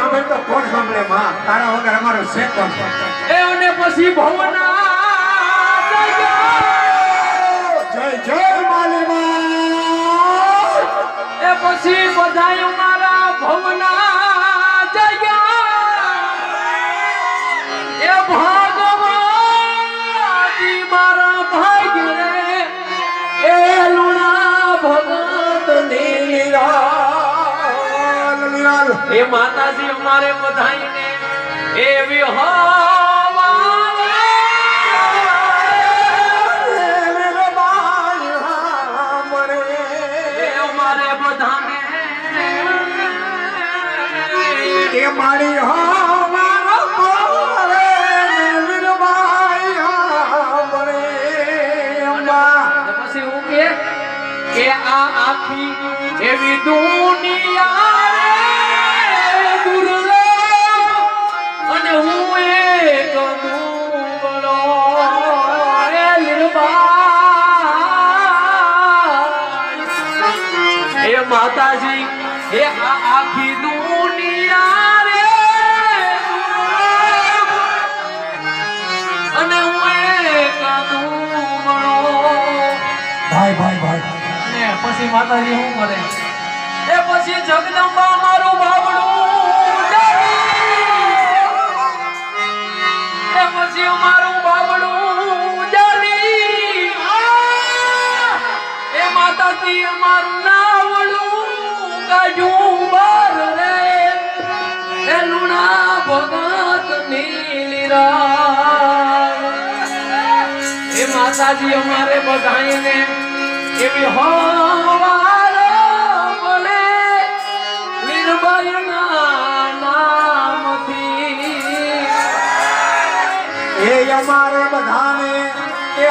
સાંભળે તો કોણ સાંભળે માં તારા વગર અમારો છે કોણ એ અને પછી ભવના જય જય માલીમાં એ પછી બધાય મારા ભવના જગ્યા એ ભાગવતી મારા ભાગ્ય રે એ લુણા ભગત નીલાલ એ માતાજી અમારે બધાઈને એવી મારી પછી હું કે આ આખી એવી દુનિયા દુર્લભ અને હું એક દુબળો એ માતાજી એ આ આખી દુનિયા રે અને હું એક દુબળો ભાઈ ને પછી માતાજી શું કરે એ પછી જગદંબા મારું બાવડું એ પછી મારું બાવડું જાલી એ માતાજી અમારું નાવડું કાઢ્યું બાર રે એ લુણા ભગત નીલીરા એ માતાજી અમારે બધાઈને એવી હવારો બોલે નિર્ભયના નામથી એ અમારે બધાને એ